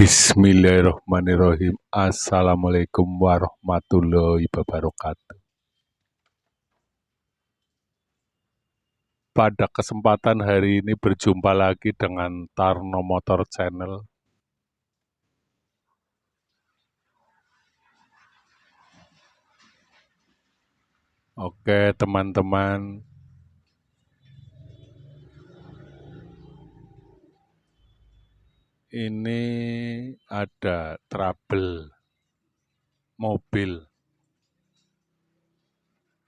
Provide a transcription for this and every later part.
Bismillahirrahmanirrahim. Assalamualaikum warahmatullahi wabarakatuh. Pada kesempatan hari ini berjumpa lagi dengan Tarno Motor Channel. Oke teman-teman, ini ada trouble mobil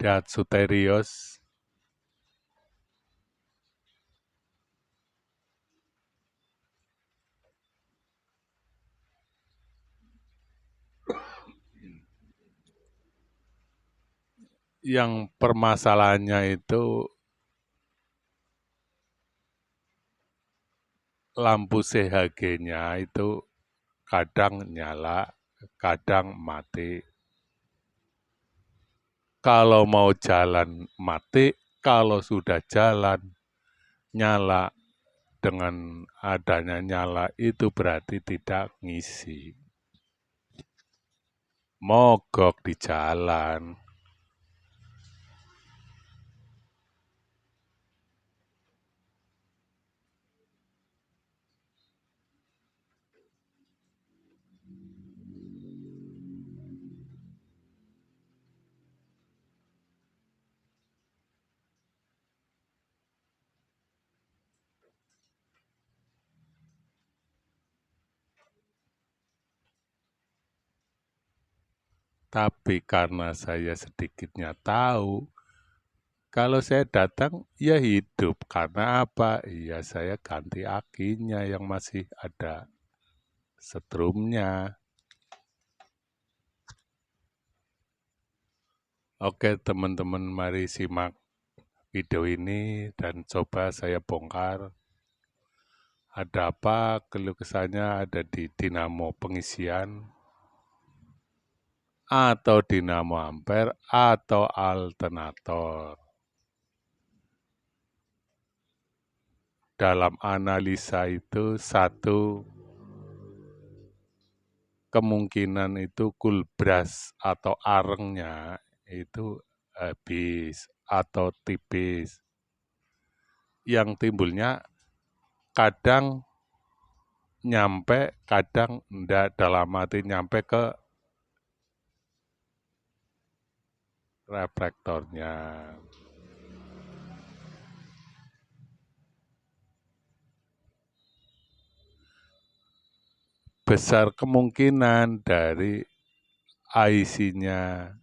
Daihatsu Terios yang permasalahannya itu lampu CHG-nya itu kadang nyala, kadang mati. Kalau mau jalan mati, kalau sudah jalan nyala. Dengan adanya nyala itu berarti tidak ngisi. Mogok di jalan. Tapi karena saya sedikitnya tahu, kalau saya datang ya hidup. Karena apa? Ya saya ganti akinya yang masih ada setrumnya. Oke teman-teman, mari simak video ini dan coba saya bongkar. Ada apa keluh kesahnya ada di dinamo pengisian, atau dinamo ampere, atau alternator. Dalam analisa itu satu kemungkinan itu kulbras atau arengnya itu habis atau tipis. Yang timbulnya kadang nyampe, kadang enggak, dalam arti nyampe ke reflektornya. Besar kemungkinan dari IC-nya.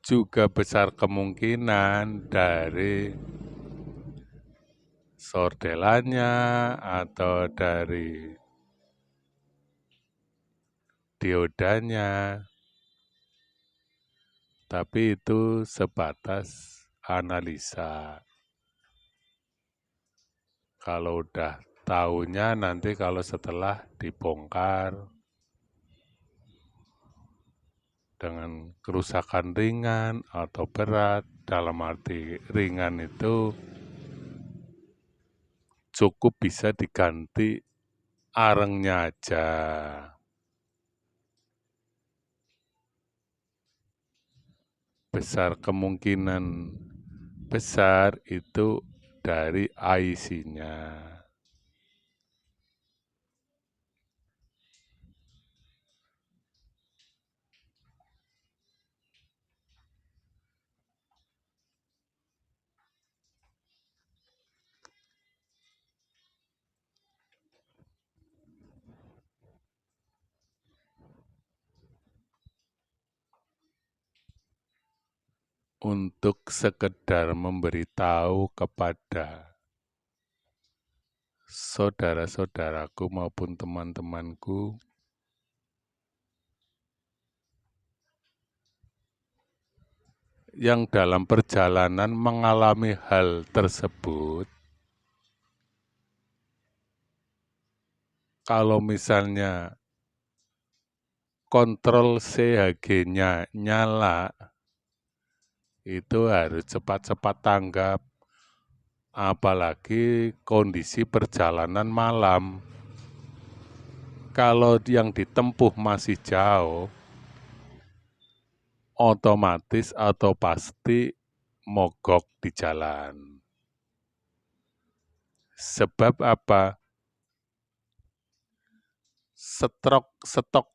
Juga besar kemungkinan dari sordelannya atau dari diodanya. Tapi itu sebatas analisa. Kalau udah tahunya nanti kalau setelah dibongkar dengan kerusakan ringan atau berat, dalam arti ringan itu cukup bisa diganti arengnya aja. Besar kemungkinan besar itu dari IC-nya. Untuk sekedar memberitahu kepada saudara-saudaraku maupun teman-temanku yang dalam perjalanan mengalami hal tersebut. Kalau misalnya kontrol CHG-nya nyala, itu harus cepat-cepat tanggap. apalagi kondisi perjalanan malam. Kalau yang ditempuh masih jauh, otomatis atau pasti mogok di jalan. Sebab apa? Stok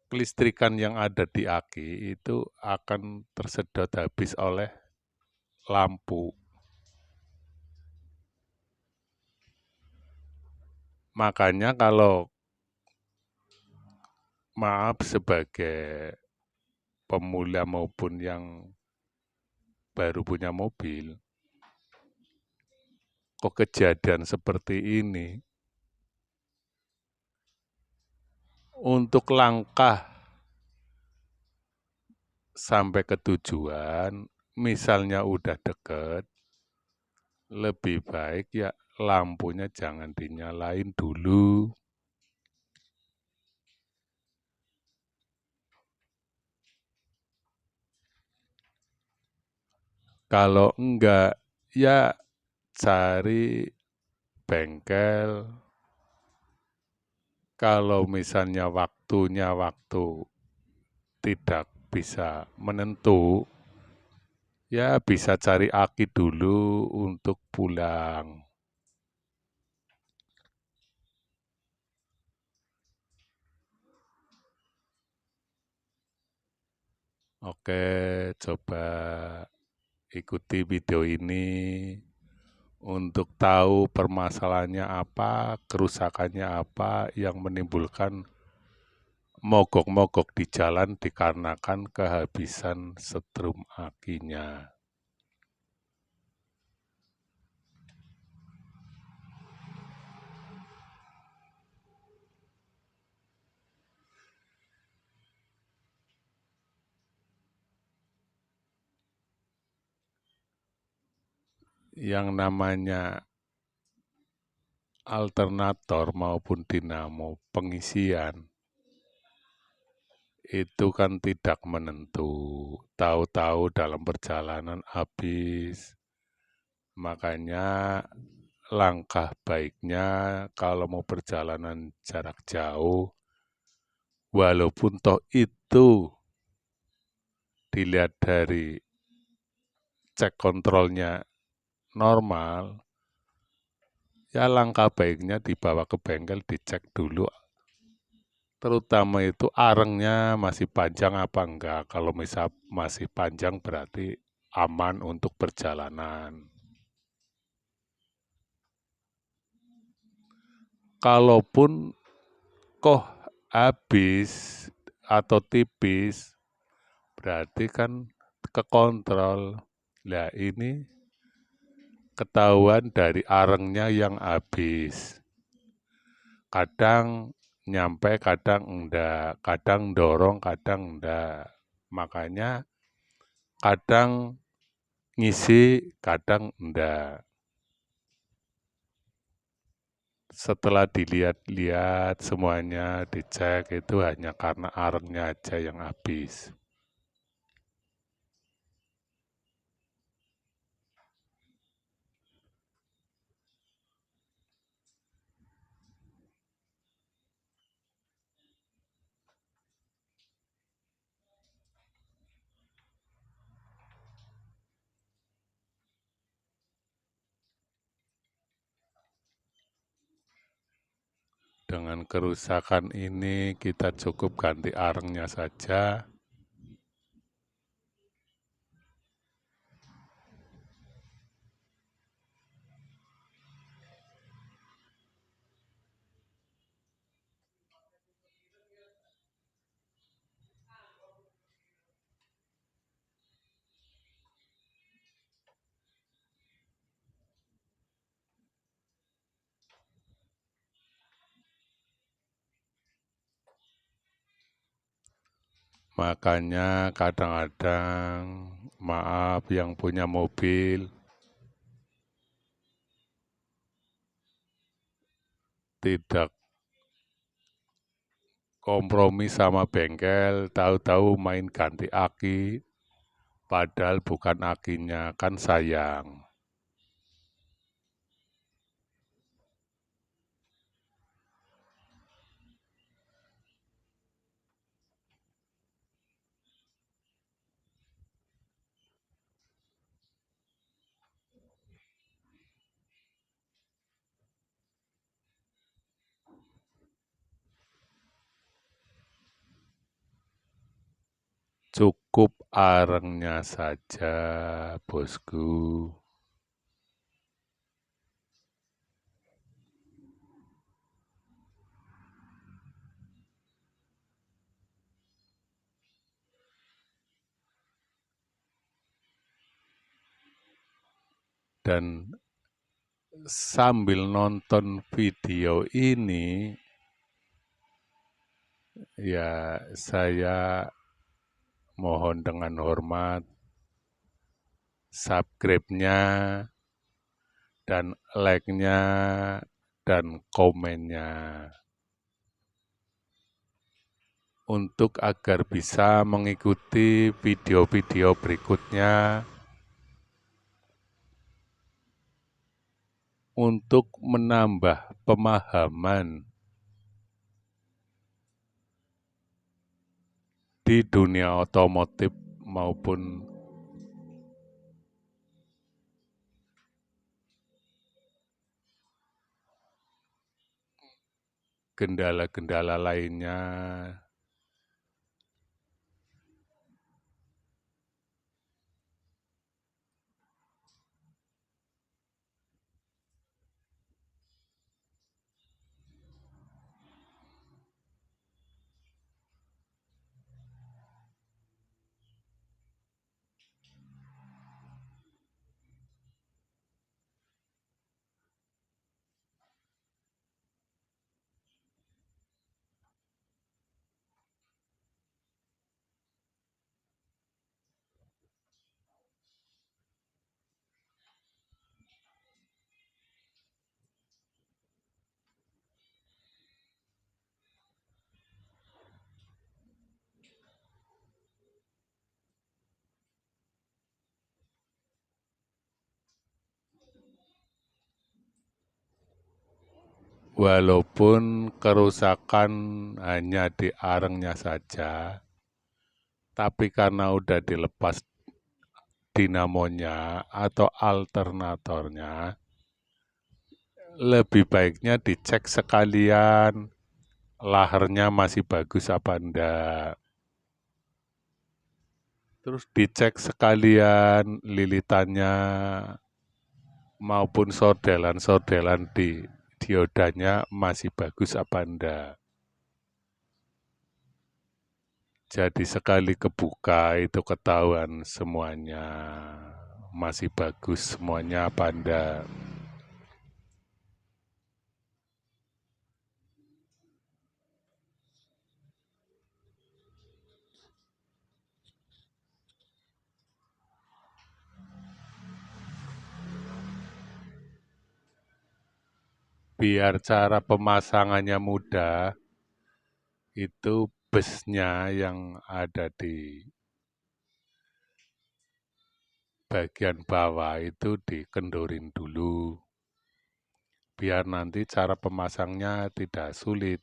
kelistrikan yang ada di aki itu akan tersedot habis oleh lampu. Makanya kalau maaf sebagai pemula maupun yang baru punya mobil, kok kejadian seperti ini, untuk langkah sampai ke tujuan, misalnya udah deket, lebih baik ya lampunya jangan dinyalain dulu. Kalau enggak, ya cari bengkel. Kalau misalnya waktu tidak bisa menentu, ya bisa cari aki dulu untuk pulang. Oke, coba ikuti video ini untuk tahu permasalahannya apa, kerusakannya apa yang menimbulkan mogok-mogok di jalan dikarenakan kehabisan setrum akinya. Yang namanya alternator maupun dinamo pengisian itu kan tidak menentu, tahu-tahu dalam perjalanan habis. Makanya langkah baiknya kalau mau perjalanan jarak jauh, walaupun toh itu dilihat dari cek kontrolnya normal, ya langkah baiknya dibawa ke bengkel dicek dulu. Terutama itu arengnya masih panjang apa enggak. Kalau misal masih panjang berarti aman untuk perjalanan. Kalaupun kok habis atau tipis, berarti kan kekontrol. Nah ini ketahuan dari arengnya yang habis. Kadang nyampe, kadang enggak. Kadang dorong, kadang enggak. Makanya kadang ngisi, kadang enggak. Setelah dilihat-lihat semuanya, dicek, itu hanya karena arengnya aja yang habis. Dengan kerusakan ini kita cukup ganti arengnya saja. Makanya kadang-kadang maaf yang punya mobil tidak kompromi sama bengkel, tahu-tahu main ganti aki, padahal bukan akinya, kan sayang. Cukup arengnya saja, bosku. Dan sambil nonton video ini, ya saya mohon dengan hormat subscribe-nya dan like-nya dan komennya untuk agar bisa mengikuti video-video berikutnya untuk menambah pemahaman di dunia otomotif maupun kendala-kendala lainnya. Walaupun kerusakan hanya di arengnya saja, tapi karena udah dilepas dinamonya atau alternatornya, lebih baiknya dicek sekalian lahernya masih bagus apa enggak. Terus dicek sekalian lilitannya maupun sordelan-sordelan di diodanya masih bagus apa enggak. Jadi sekali kebuka itu ketahuan semuanya masih bagus semuanya apa enggak. Biar cara pemasangannya mudah, itu busnya yang ada di bagian bawah itu dikendorin dulu. Biar nanti cara pemasangnya tidak sulit.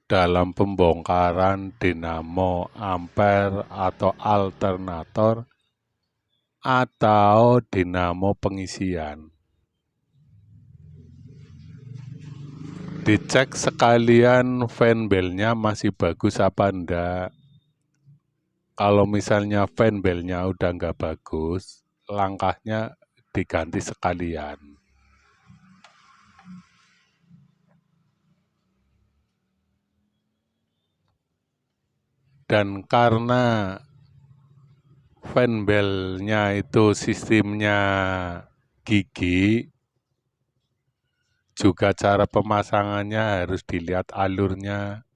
dalam pembongkaran dinamo ampere atau alternator atau dinamo pengisian. Dicek sekalian fanbelnya masih bagus apa enggak. Kalau misalnya fanbelnya udah nggak bagus, langkahnya diganti sekalian. Dan karena fanbelnya itu sistemnya gigi, juga cara pemasangannya harus dilihat alurnya,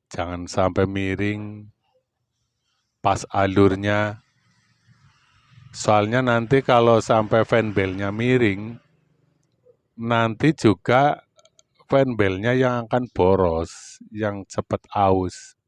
jangan sampai miring pas alurnya. Soalnya nanti kalau sampai fanbelnya miring, nanti juga fanbelnya yang akan boros, yang cepat aus.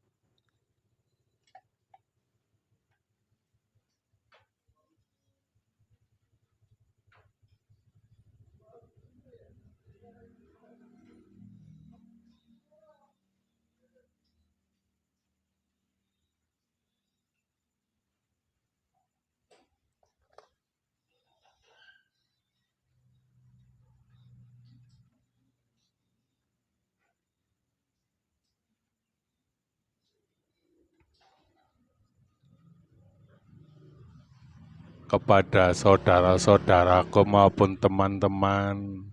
Kepada saudara-saudaraku maupun teman-teman,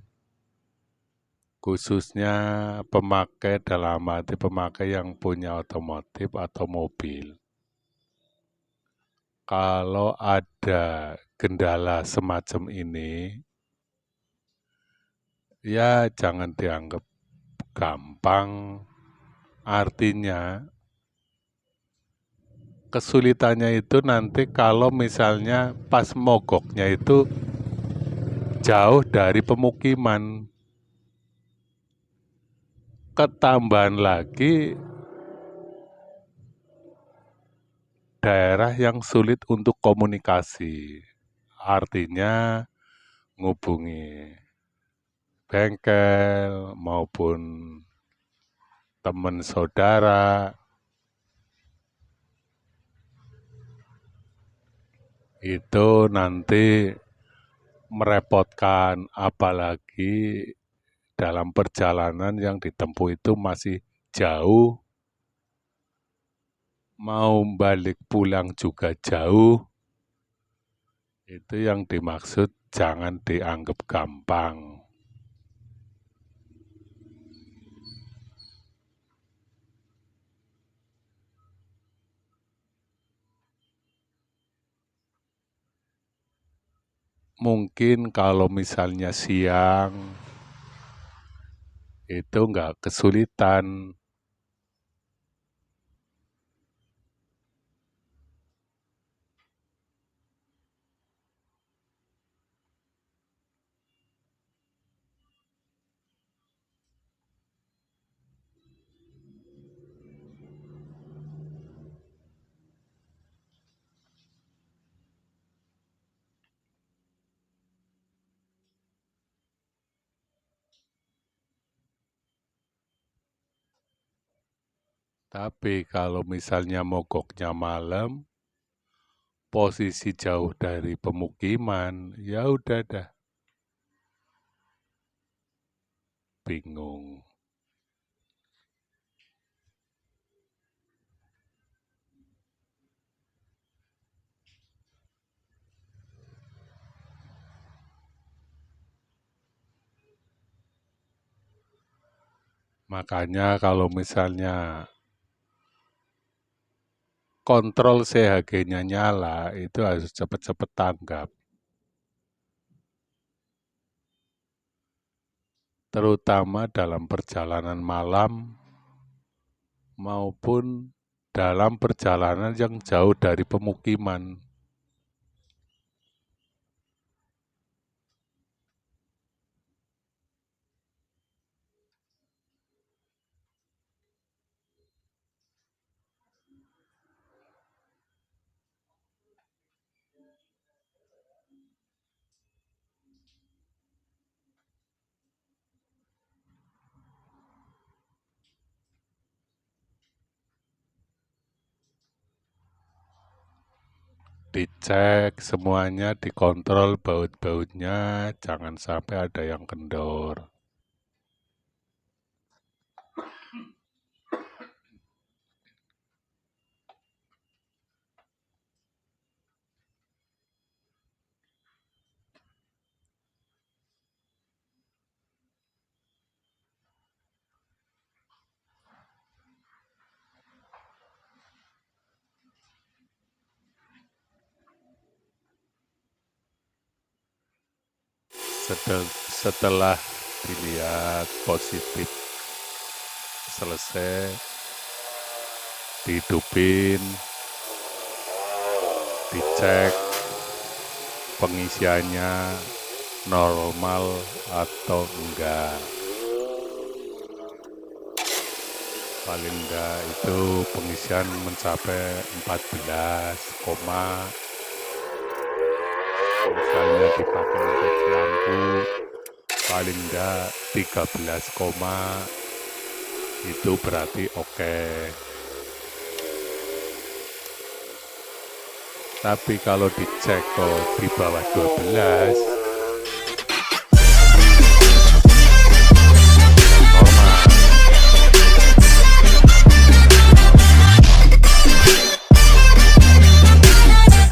khususnya pemakai dalam arti pemakai yang punya otomotif atau mobil. Kalau ada kendala semacam ini, ya jangan dianggap gampang. Artinya, kesulitannya itu nanti kalau misalnya pas mogoknya itu jauh dari pemukiman. Ketambahan lagi daerah yang sulit untuk komunikasi. Artinya ngubungi bengkel maupun teman saudara itu nanti merepotkan, apalagi dalam perjalanan yang ditempuh itu masih jauh, mau balik pulang juga jauh. Itu yang dimaksud jangan dianggap gampang. Mungkin kalau misalnya siang itu nggak kesulitan. Tapi kalau misalnya mogoknya malam, posisi jauh dari pemukiman, ya udah dah bingung. Makanya kalau misalnya kontrol CHG-nya nyala, itu harus cepat-cepat tanggap. Terutama dalam perjalanan malam maupun dalam perjalanan yang jauh dari pemukiman. dicek semuanya, dikontrol baut-bautnya, jangan sampai ada yang kendor. Setelah dilihat positif selesai, dihidupin, dicek pengisiannya normal atau enggak. Paling enggak itu pengisian mencapai 14, misalnya dipakai untuk lampu paling enggak 13, itu berarti oke. Tapi kalau dicek kok di bawah 12,